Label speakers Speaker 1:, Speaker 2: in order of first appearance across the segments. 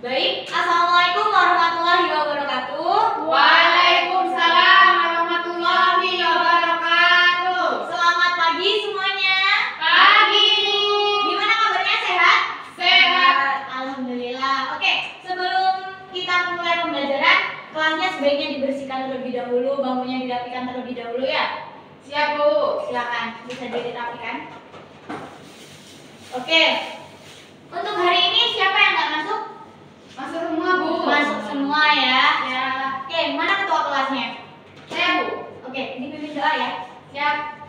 Speaker 1: Baik, Assalamualaikum warahmatullahi wabarakatuh.
Speaker 2: Waalaikumsalam warahmatullahi wabarakatuh.
Speaker 1: Selamat pagi semuanya.
Speaker 2: Pagi.
Speaker 1: Gimana kabarnya, sehat?
Speaker 2: Sehat.
Speaker 1: Alhamdulillah. Oke, sebelum kita memulai pembelajaran, kelasnya sebaiknya dibersihkan terlebih dahulu, bangkunya dirapikan terlebih dahulu ya.
Speaker 2: Siap, Bu.
Speaker 1: Silakan, bisa dirapikan. Oke. Untuk hari ini siapa yang nggak masuk?
Speaker 2: Masuk semua, Bu.
Speaker 1: Masuk semua ya.
Speaker 2: Ya.
Speaker 1: Oke, mana ketua kelasnya?
Speaker 2: Saya, Bu.
Speaker 1: Oke, dipimpin doa ya.
Speaker 2: Siap.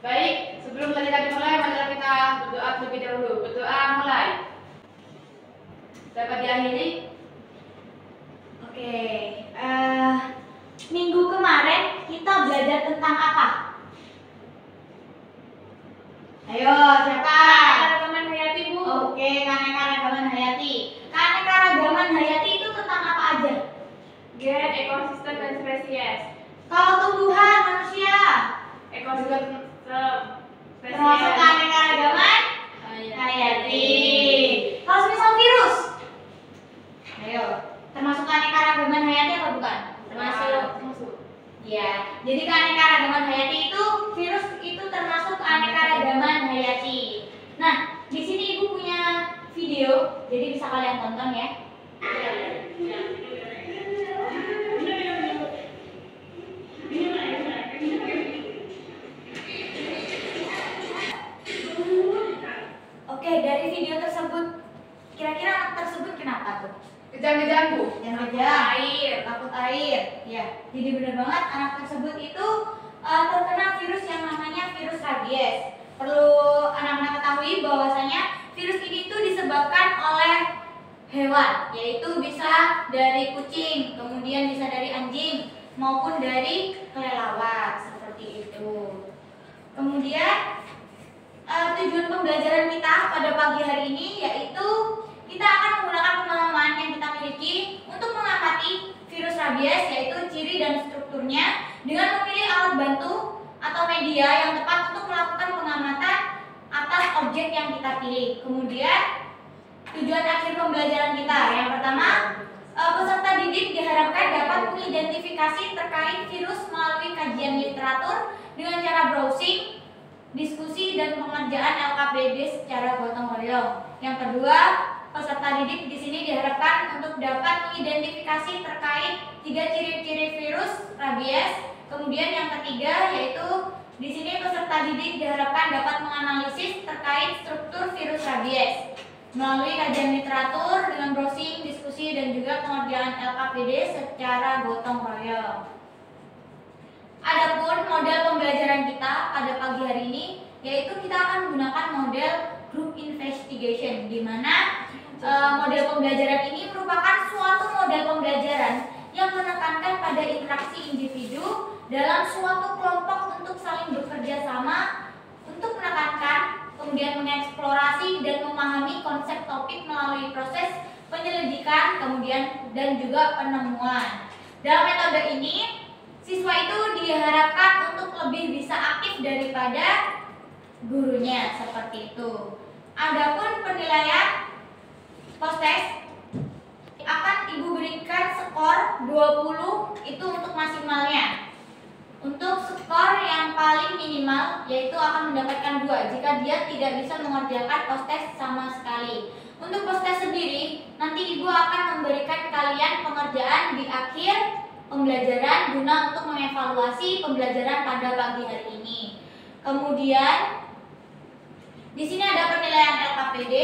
Speaker 2: Baik, sebelum kita dimulai, marilah kita berdoa terlebih dahulu. Berdoa mulai. Dapat diakhiri?
Speaker 1: Oke, minggu kemarin kita belajar tentang apa? Ayo, siapa?
Speaker 2: Keanekaragaman hayati, Bu.
Speaker 1: Oke, keanekaragaman hayati. Keanekaragaman hayati itu tentang apa aja?
Speaker 2: Gen, ekosistem, dan spesies.
Speaker 1: Kalau tumbuhan, manusia,
Speaker 2: Ekosistem, spesies.
Speaker 1: termasuk keanekaragaman hayati. Kalau misal virus, ayo, termasuk keanekaragaman hayati apa bukan?
Speaker 2: Termasuk.
Speaker 1: Ya, jadi keanekaragaman hayati itu virus itu termasuk keanekaragaman hayati. Nah, di sini Ibu punya video, jadi bisa kalian tonton ya. Oke, dari video tersebut, kira-kira anak tersebut kenapa tuh?
Speaker 2: Kejang-kejang, Bu.
Speaker 1: Yang kerja takut air, ya. Jadi benar banget anak tersebut itu terkena virus yang namanya virus rabies. Perlu anak-anak ketahui bahwasanya virus ini itu disebabkan oleh hewan, yaitu bisa dari kucing, kemudian bisa dari anjing, maupun dari kelelawar seperti itu. Kemudian tujuan pembelajaran kita pada pagi hari ini yaitu kita akan menggunakan pemahaman yang kita miliki untuk mengamati virus rabies, yaitu ciri dan strukturnya, dengan memilih alat bantu atau media yang tepat untuk melakukan pengamatan atas objek yang kita pilih. Kemudian tujuan akhir pembelajaran kita yang pertama, peserta didik diharapkan dapat mengidentifikasi terkait virus melalui kajian literatur dengan cara browsing, diskusi, dan pengerjaan LKPD secara gotong royong. Yang kedua, peserta didik di sini diharapkan untuk dapat mengidentifikasi terkait 3 ciri-ciri virus rabies. Kemudian yang ketiga yaitu di sini peserta didik diharapkan dapat menganalisis terkait struktur virus rabies melalui kajian literatur dengan browsing, diskusi, dan juga pengerjaan LKPD secara gotong royong. Adapun model pembelajaran kita pada pagi hari ini yaitu kita akan menggunakan model group investigation, di mana model pembelajaran ini merupakan suatu model pembelajaran yang menekankan pada interaksi individu dalam suatu kelompok untuk saling bekerja sama untuk menekankan, kemudian mengeksplorasi dan memahami konsep topik melalui proses penyelidikan, kemudian dan juga penemuan. Dalam metode ini, siswa itu diharapkan untuk lebih bisa aktif daripada gurunya, seperti itu. Adapun penilaian post-test akan Ibu berikan skor 20 itu untuk maksimalnya. Untuk skor yang paling minimal yaitu akan mendapatkan 2 jika dia tidak bisa mengerjakan post-test sama sekali. Untuk post-test sendiri, nanti Ibu akan memberikan kalian pengerjaan di akhir pembelajaran guna untuk mengevaluasi pembelajaran pada pagi hari ini. Kemudian di sini ada penilaian LKPD.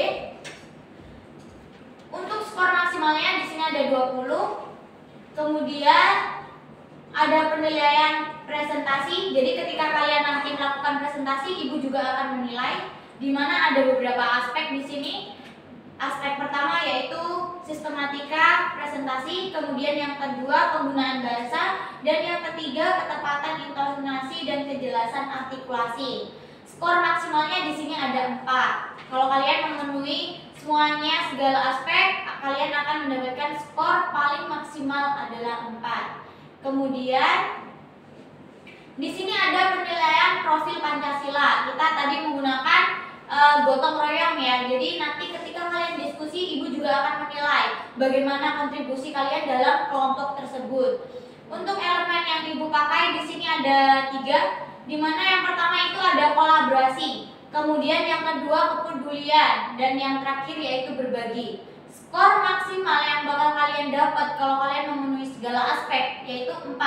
Speaker 1: Untuk skor maksimalnya di sini ada 20. Kemudian ada penilaian presentasi. Jadi ketika kalian nanti melakukan presentasi, Ibu juga akan menilai, di mana ada beberapa aspek di sini. Aspek pertama yaitu sistematika presentasi, kemudian yang kedua penggunaan bahasa, dan yang ketiga ketepatan intonasi dan kejelasan artikulasi. Skor maksimalnya di sini ada 4. Kalau kalian memenuhi semuanya segala aspek, kalian akan mendapatkan skor paling maksimal adalah 4. Kemudian di sini ada penilaian profil Pancasila. Kita tadi menggunakan gotong royong ya. Jadi nanti ketika ketika kalian diskusi, ibu juga akan menilai bagaimana kontribusi kalian dalam kelompok tersebut. Untuk elemen yang ibu pakai di sini ada 3, di mana yang pertama itu ada kolaborasi, kemudian yang kedua kepedulian, dan yang terakhir yaitu berbagi. Skor maksimal yang bakal kalian dapat kalau kalian memenuhi segala aspek yaitu 4.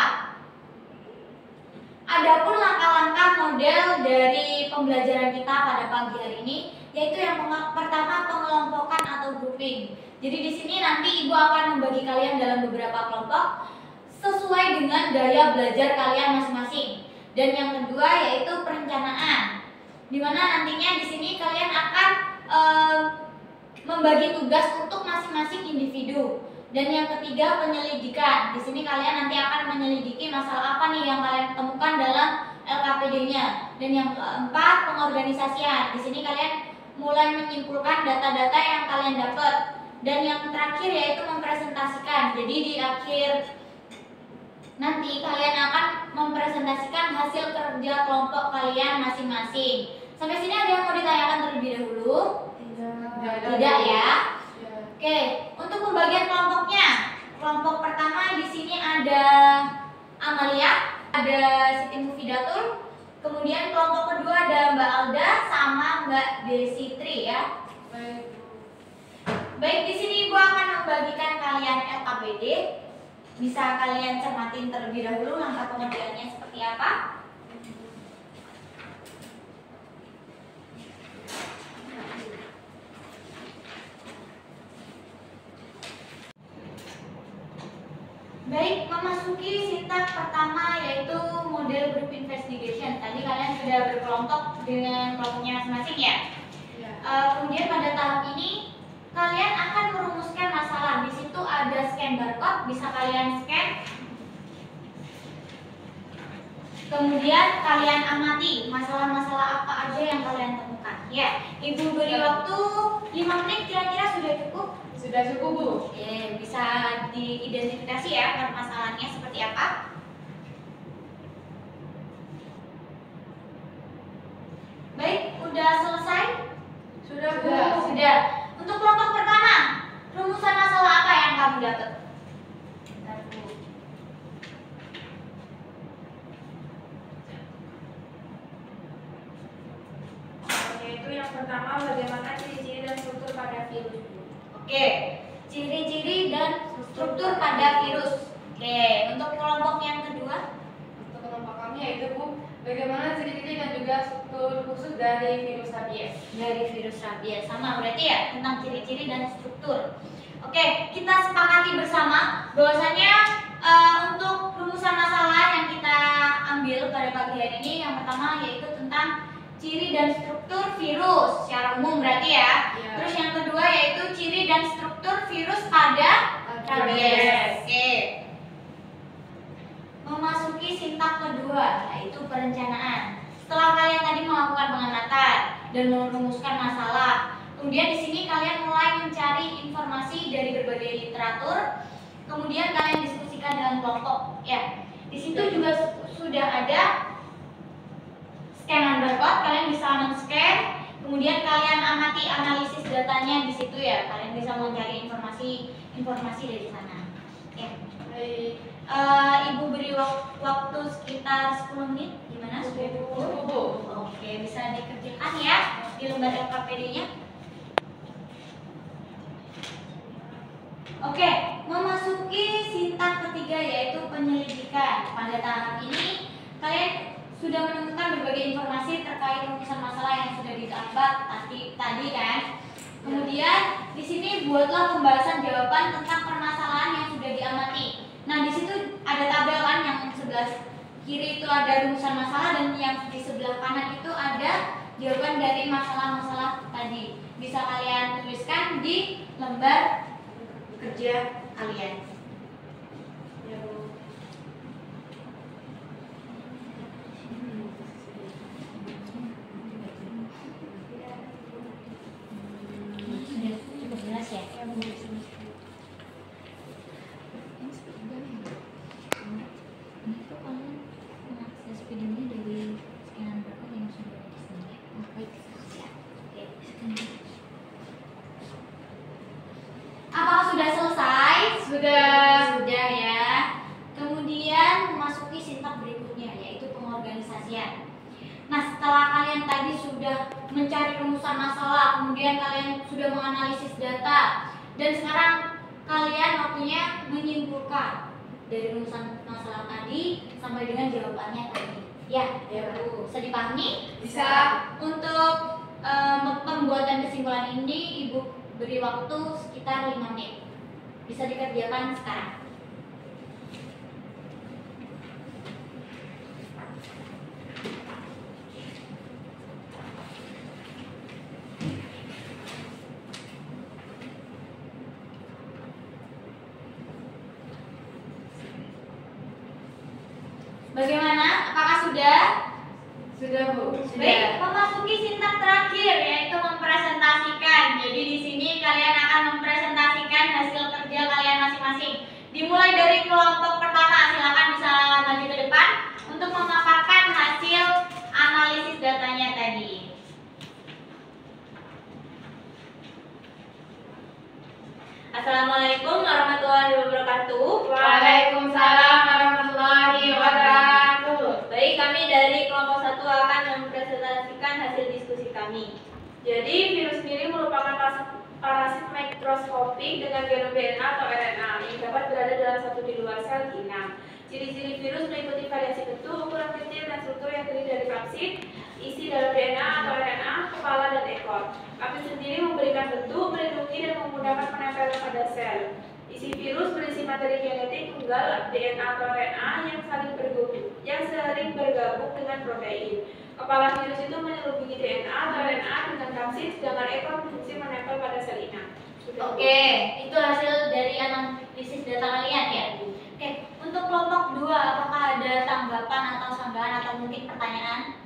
Speaker 1: Adapun langkah-langkah model dari pembelajaran kita pada pagi hari ini, yaitu yang pertama pengelompokan atau grouping. Jadi di sini nanti ibu akan membagi kalian dalam beberapa kelompok sesuai dengan gaya belajar kalian masing-masing. Dan yang kedua yaitu perencanaan, di mana nantinya di sini kalian akan membagi tugas untuk masing-masing individu. Dan yang ketiga penyelidikan. Di sini kalian nanti akan menyelidiki masalah apa nih yang kalian temukan dalam LKPD-nya. Dan yang keempat pengorganisasian. Di sini kalian mulai menyimpulkan data-data yang kalian dapat. Dan yang terakhir yaitu mempresentasikan. Jadi di akhir nanti kalian akan mempresentasikan hasil kerja kelompok kalian masing-masing. Sampai sini ada yang mau ditanyakan terlebih dahulu? Tidak ya? Oke, untuk pembagian kelompoknya. Kelompok pertama di sini ada Amalia, ada Siti Mufidatul. Kemudian kelompok kedua ada Mbak Alda sama Mbak Desitri ya. Baik, di sini Ibu akan membagikan kalian LKPD. Bisa kalian cermatin terlebih dahulu langkah pengerjaannya seperti apa. Baik, memasuki sintak pertama yaitu model group investigation. Tadi kalian sudah berkelompok dengan kelompoknya masing-masing ya. Kemudian pada tahap ini kalian akan merumuskan masalah. Di situ ada scan barcode, bisa kalian scan. Kemudian kalian amati masalah-masalah apa aja yang kalian temukan. Ya, Ibu beri waktu 5 menit kira-kira sudah cukup?
Speaker 2: Sudah cukup, Bu.
Speaker 1: Oke, bisa diidentifikasi ya permasalahannya seperti apa. Baik, udah selesai?
Speaker 2: Sudah, Bu.
Speaker 1: Sudah. Untuk kelompok pertama, rumusan masalah apa yang kamu dapat?
Speaker 2: Yaitu yang pertama bagaimana ciri-ciri dan struktur pada virus.
Speaker 1: Oke, ciri-ciri dan struktur pada virus. Oke, untuk kelompok yang kedua?
Speaker 2: Untuk kelompok kami yaitu, Bu, bagaimana ciri-ciri dan juga struktur khusus dari virus rabies.
Speaker 1: Dari virus rabies, sama berarti ya tentang ciri-ciri dan struktur. Oke, kita sepakati bersama bahwasanya untuk rumusan masalah yang kita ambil pada pagi hari ini yang pertama yaitu tentang ciri dan struktur virus secara umum berarti ya. Terus yang kedua yaitu ciri dan struktur virus pada rabies. Oke. Memasuki sintak kedua yaitu perencanaan. Setelah kalian tadi melakukan pengamatan dan merumuskan masalah, kemudian di sini kalian mulai mencari informasi dari berbagai literatur, kemudian kalian diskusikan dengan kelompok. Ya, di situ juga sudah ada scanan barcode, kalian bisa men-scan, kemudian kalian amati analisis datanya di situ ya, kalian bisa mencari informasi dari sana. Ya.
Speaker 2: Baik.
Speaker 1: Ibu beri waktu sekitar 10 menit, gimana? Sudah cukup?
Speaker 2: Bu.
Speaker 1: Oke, bisa dikerjakan ya di lembar LKPD-nya. Oke, memasuki sintak ketiga yaitu penyelidikan. Pada tahap ini kalian sudah menemukan berbagai informasi terkait rumusan masalah yang sudah didapat tadi kan. Kemudian di sini buatlah pembahasan jawaban tentang permasalahan yang sudah diamati. Nah, di situ ada tabel kan yang sebelah kiri itu ada rumusan masalah dan yang di sebelah kanan itu ada jawaban dari masalah-masalah tadi. Bisa kalian tuliskan di lembar kerja kalian. Cukup jelas ya? Itu kalian mengakses videonya dari scanan barcode yang sudah ada di sini. Baik, ya. Oke,
Speaker 2: Sudah.
Speaker 1: Sudah ya. Kemudian memasuki sintak berikutnya, yaitu pengorganisasian. Nah, setelah kalian tadi sudah mencari rumusan masalah, kemudian kalian sudah menganalisis data, dan sekarang kalian waktunya menyimpulkan dari rumusan masalah tadi sampai dengan jawabannya tadi. Ya, Bu. Bisa dipahami?
Speaker 2: Bisa.
Speaker 1: Untuk pembuatan kesimpulan ini, Ibu beri waktu sekitar 5 menit. Bisa dikerjakan sekarang. Bagaimana? Apakah sudah?
Speaker 2: Sudah, Bu.
Speaker 1: Baik, memasuki sintak terakhir yaitu mempresentasikan. Jadi di sini kalian akan mempresentasikan hasil kerja kalian masing-masing. Dimulai dari kelompok pertama, silakan bisa maju ke depan untuk memaparkan hasil analisis datanya tadi. Assalamualaikum warahmatullahi wabarakatuh.
Speaker 2: Waalaikumsalam warahmatullahi wabarakatuh.
Speaker 1: Baik, kami dari kelompok 1 akan mempresentasikan hasil diskusi kami.
Speaker 3: Jadi, virus miri merupakan parasit mikroskopik dengan genom DNA atau RNA yang dapat berada dalam satu di luar sel inang. Ciri-ciri virus meliputi variasi bentuk, ukuran kecil, dan struktur yang terdiri dari kapsid, isi dalam DNA atau RNA, kepala, dan ekor. Kapsid sendiri memberikan bentuk, melindungi, dan memudahkan penempelan pada sel. Isi virus berisi materi genetik tunggal DNA atau RNA yang sering bergabung dengan protein. Kepala virus itu menyelubungi DNA atau RNA dengan kapsid, sedangkan ekor berfungsi menempel pada sel inang.
Speaker 1: Oke, itu hasil dari analisis data kalian ya. Oke, untuk kelompok 2 apakah ada tanggapan atau sanggahan atau mungkin pertanyaan?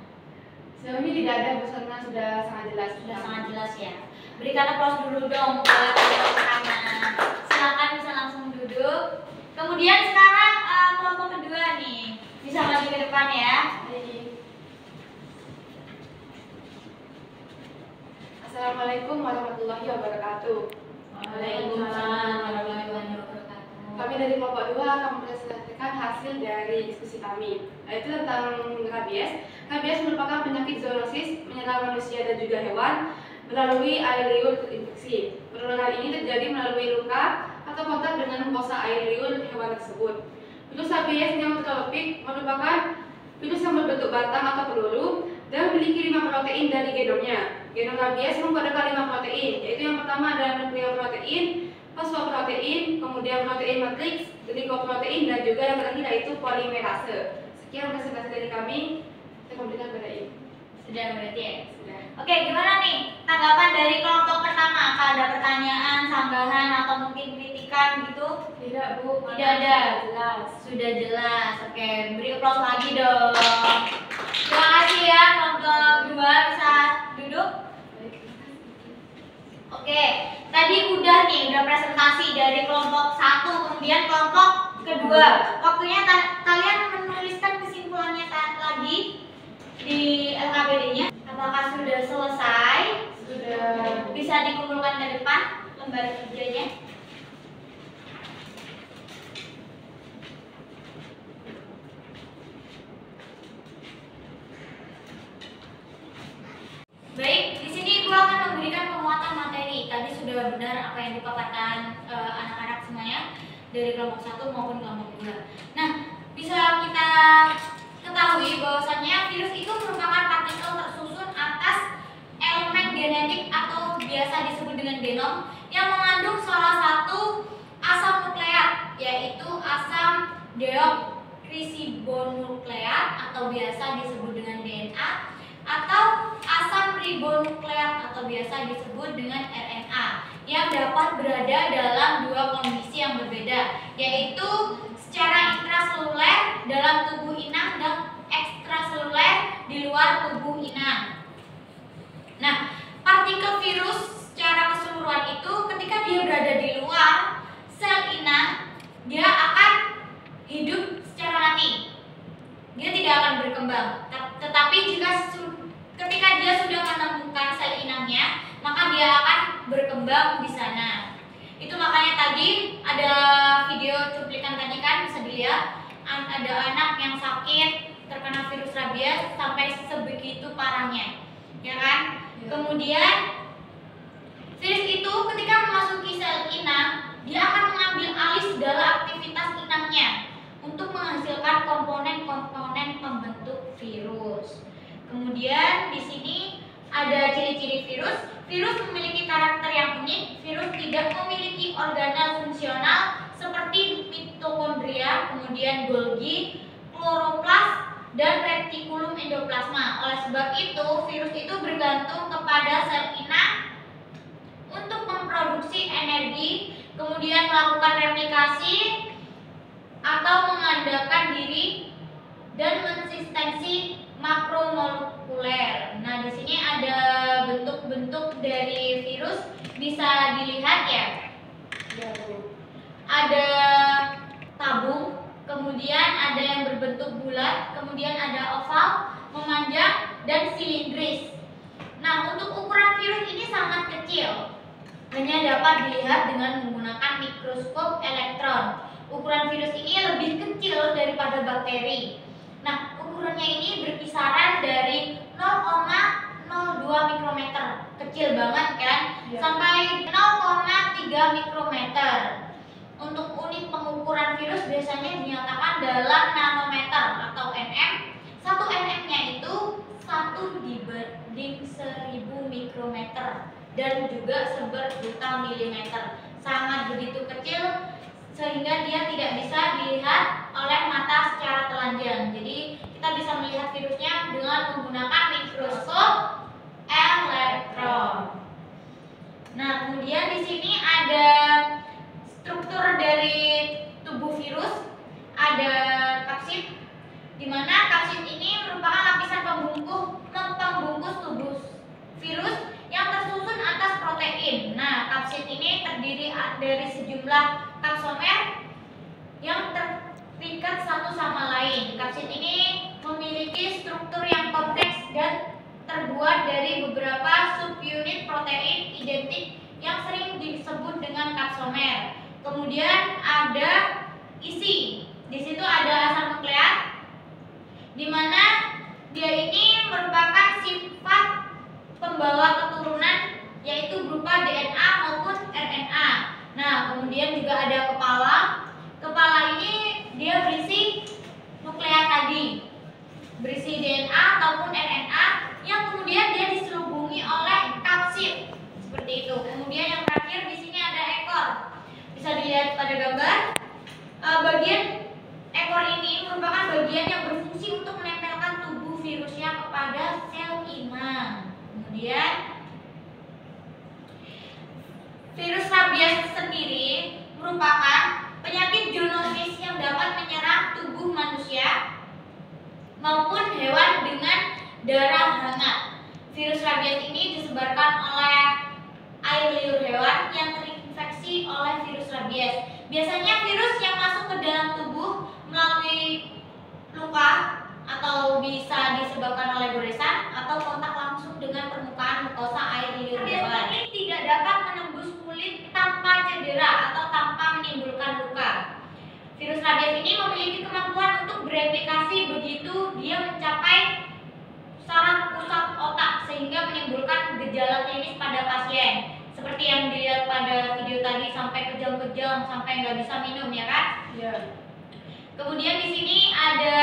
Speaker 2: Sejauh ini tidak ada, Bu, karena sudah sangat jelas.
Speaker 1: Sudah sangat jelas ya. Berikan aplaus dulu dong buat kelompok pertama. Silakan bisa langsung duduk. Kemudian sekarang kelompok kedua nih, bisa maju ke depan ya.
Speaker 2: Assalamualaikum warahmatullahi wabarakatuh.
Speaker 1: Waalaikumsalam warahmatullahi wabarakatuh.
Speaker 2: Kami dari kelompok 2 akan mempresentasikan hasil dari diskusi kami, yaitu tentang rabies. Rabies merupakan penyakit zoonosis menyerang manusia dan juga hewan melalui air liur terinfeksi. Penularan ini terjadi melalui luka atau kontak dengan mukosa air liur hewan tersebut. Virus rabies pneumotropik merupakan virus yang berbentuk batang atau peluru dan memiliki 5 protein dari genomnya. Genom rabies mempunyai 5 protein, yaitu yang pertama adalah nukleoprotein, fosfoprotein, kemudian protein matriks, glikoprotein, dan juga yang terakhir yaitu polimerase. Sekian presentasi dari kami. Saya kembalikan kepada Ibu.
Speaker 1: Sudah berarti ya?
Speaker 2: Sudah.
Speaker 1: Oke, gimana nih tanggapan dari kelompok pertama? Apakah ada pertanyaan, sanggahan, atau mungkin kritikan gitu?
Speaker 2: Tidak, Bu.
Speaker 1: Tidak ada.
Speaker 2: Jelas.
Speaker 1: Sudah jelas. Oke, beri aplaus lagi dong. Terima kasih ya kelompok 2, bisa duduk. Oke, tadi udah presentasi dari kelompok 1, kemudian kelompok kedua. Waktunya kalian menuliskan kesimpulannya lagi di LKPD-nya. Apakah sudah selesai?
Speaker 2: Sudah.
Speaker 1: Bisa dikumpulkan ke depan lembar kerjanya. Baik, di sini Ibu akan memberikan penguatan materi. Tadi sudah benar apa yang dipaparkan anak-anak semuanya dari kelompok 1 maupun kelompok 2. Nah, bisa kita ketahui bahwasannya virus itu merupakan partikel tersusun atas elemen genetik atau biasa disebut dengan genom yang mengandung salah satu asam nukleat, yaitu asam deoksiribonukleat atau biasa disebut dengan DNA, atau asam ribonukleat atau biasa disebut dengan RNA, yang dapat berada dalam 2 kondisi yang berbeda, yaitu secara intraseluler dalam tubuh inang dan ekstraseluler di luar tubuh inang. Nah, partikel virus secara keseluruhan itu ketika dia berada di luar sel inang, dia akan hidup secara mati. Dia tidak akan berkembang. Tetapi ketika dia sudah menemukan sel inangnya, maka dia akan berkembang di sana. Itu makanya contohnya tadi ada video cuplikan tadi kan, bisa dilihat ada anak yang sakit terkena virus rabies sampai sebegitu parahnya, ya kan? Kemudian virus itu ketika memasuki sel inang, dia akan mengambil alih segala aktivitas inangnya untuk menghasilkan komponen-komponen pembentuk virus. Kemudian di sini ada ciri-ciri virus. Virus memiliki karakter yang unik. Virus tidak memiliki organel fungsional seperti mitokondria, kemudian Golgi, kloroplas, dan retikulum endoplasma. Oleh sebab itu, virus itu bergantung kepada sel inang untuk memproduksi energi, kemudian melakukan replikasi atau mengandalkan diri dan konsistensi makromolekuler. Nah, di sini ada bentuk-bentuk dari virus, bisa dilihat ya. Ada tabung, kemudian ada yang berbentuk bulat, kemudian ada oval, memanjang, dan silindris. Nah, untuk ukuran virus ini sangat kecil, hanya dapat dilihat dengan menggunakan mikroskop elektron. Ukuran virus ini lebih kecil daripada bakteri. Nah, ukurannya ini berkisaran dari 0,02 mikrometer, kecil banget kan, sampai 0,3 mikrometer. Untuk unit pengukuran virus biasanya dinyatakan dalam nanometer atau nm. 1 nm-nya itu 1 dibanding 1000 mikrometer dan juga 1/1000 milimeter. Sangat begitu kecil sehingga dia tidak bisa dilihat oleh mata secara telanjang. Jadi kita bisa melihat virusnya dengan menggunakan mikroskop elektron. Nah, kemudian di sini ada struktur dari tubuh virus. Ada kapsid, di mana kapsid ini merupakan lapisan pembungkus tubuh virus yang tersusun atas protein. Nah, kapsid ini terdiri dari sejumlah kapsomer yang terikat satu sama lain. Kapsid ini memiliki struktur yang kompleks dan terbuat dari beberapa subunit protein identik yang sering disebut dengan kapsomer. Kemudian ada isi. Di situ ada asam nukleat, di mana dia ini merupakan sifat pembawa keturunan, yaitu berupa DNA maupun RNA. Nah, kemudian juga ada kepala. Kepala ini dia berisi nukleat tadi, berisi DNA ataupun RNA yang kemudian dia diselubungi oleh kapsid seperti itu. Kemudian yang terakhir di sini ada ekor. Bisa dilihat pada gambar. Bagian ekor ini merupakan bagian yang berfungsi untuk menempelkan tubuh virusnya kepada sel inang. Kemudian virus rabies sendiri merupakan penyakit zoonosis yang dapat menyerang tubuh manusia maupun hewan dengan darah hangat. Virus rabies ini disebarkan oleh air liur hewan yang terinfeksi oleh virus rabies. Biasanya virus yang masuk ke dalam tubuh melalui luka atau bisa disebabkan oleh goresan atau kontak langsung dengan permukaan mukosa air liur hewan. Ini tidak dapat menembus kulit tanpa cedera atau tanpa menimbulkan luka. Virus rabies ini memiliki kemampuan untuk bereplikasi begitu dia mencapai saraf pusat otak sehingga menimbulkan gejala klinis pada pasien. Seperti yang dilihat pada video tadi, sampai kejang-kejang, sampai nggak bisa minum, ya kan?
Speaker 2: Iya.
Speaker 1: Kemudian di sini ada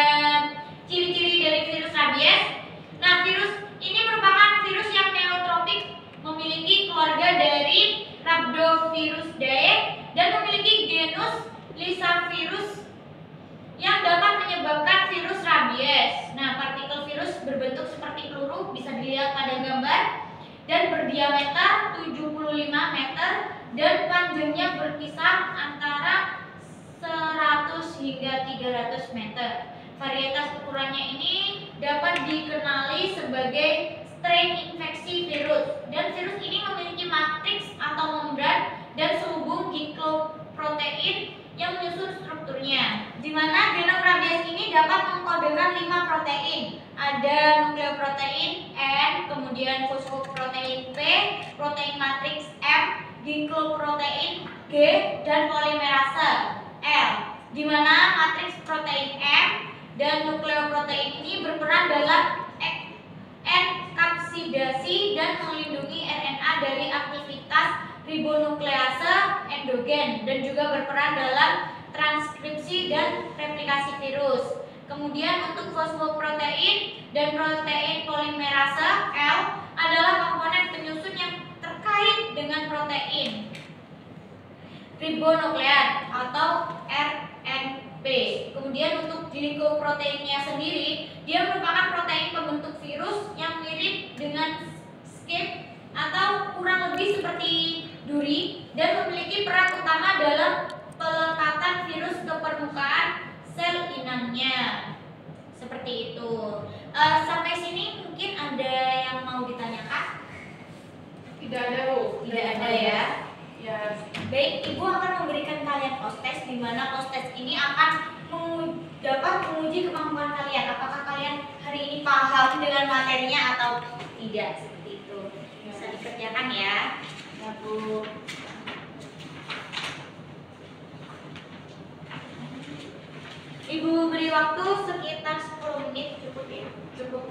Speaker 1: ciri-ciri dari virus rabies. Nah, virus ini merupakan virus yang neotropik, memiliki keluarga dari Rhabdoviridae dan memiliki genus Lyssavirus yang dapat menyebabkan virus rabies. Nah, partikel virus berbentuk seperti peluru, bisa dilihat pada gambar, dan berdiameter 75 meter dan panjangnya berkisar antara 100 hingga 300 meter. Varietas ukurannya ini dapat dikenali sebagai strain infeksi virus, dan virus ini memiliki matriks atau membran dan selubung glycoprotein yang menyusun strukturnya, di mana genom rabies ini dapat mengkodekan 5 protein. Ada nukleoprotein N, kemudian fosfoprotein P, protein matriks M, glycoprotein G, G, dan polimerase L, di mana matriks protein M dan nukleoprotein ini berperan dalam enkapsidasi dan melindungi RNA dari aktivitas ribonuklease endogen dan juga berperan dalam transkripsi dan replikasi virus. Kemudian untuk fosfoprotein dan protein polimerase L adalah komponen penyusun yang terkait dengan protein ribonukleat atau RNP. Kemudian untuk glikoproteinnya sendiri, dia merupakan protein pembentuk virus yang mirip dengan skip atau kurang lebih seperti duri dan memiliki peran utama dalam pelekatan virus ke permukaan sel inangnya. Seperti itu. Sampai sini mungkin ada yang mau ditanyakan?
Speaker 2: Tidak ada, Bu.
Speaker 1: Tidak ada ya.
Speaker 2: Ya.
Speaker 1: Baik, Ibu akan memberikan kalian post-test, di mana post-test ini akan dapat menguji kemampuan kalian. Apakah kalian hari ini paham dengan materinya atau tidak, seperti itu. Bisa dikerjakan ya.
Speaker 2: Ya, Bu.
Speaker 1: Ibu beri waktu sekitar 10 menit, cukup ya?
Speaker 2: Cukup.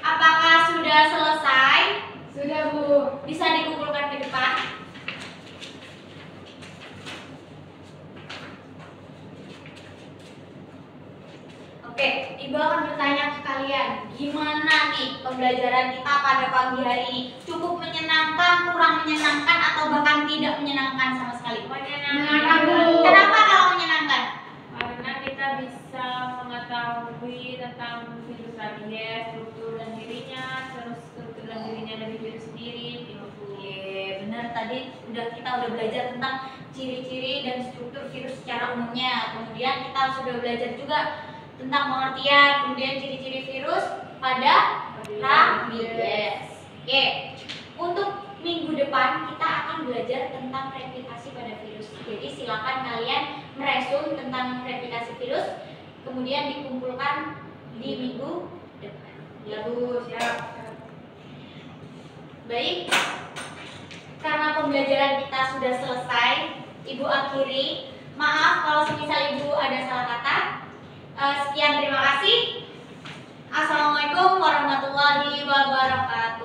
Speaker 1: Apakah sudah selesai?
Speaker 2: Sudah, Bu.
Speaker 1: Bisa dikumpulkan ke depan. Oke, Ibu akan bertanya ke kalian, gimana nih pembelajaran kita pada pagi hari ini? Cukup menyenangkan, kurang menyenangkan, atau bahkan tidak menyenangkan sama sekali?
Speaker 2: Menyenangkan, Bu.
Speaker 1: Kenapa kalau menyenangkan?
Speaker 3: Karena kita bisa mengetahui tentang virus rabies, struktur dan dirinya, terus struktur dan dirinya dari virus sendiri.
Speaker 1: Oke, benar, tadi kita udah belajar tentang ciri-ciri dan struktur virus secara umumnya. Kemudian kita sudah belajar juga tentang pengertian, kemudian ciri-ciri virus pada rabies. Oke, untuk minggu depan kita akan belajar tentang replikasi pada virus. Jadi silakan kalian meresum tentang replikasi virus, kemudian dikumpulkan di minggu depan.
Speaker 2: Ya, Bu. Siap.
Speaker 1: Baik, karena pembelajaran kita sudah selesai, Ibu akhiri. Maaf kalau semisal Ibu ada salah kata. Sekian, terima kasih. Assalamualaikum warahmatullahi wabarakatuh.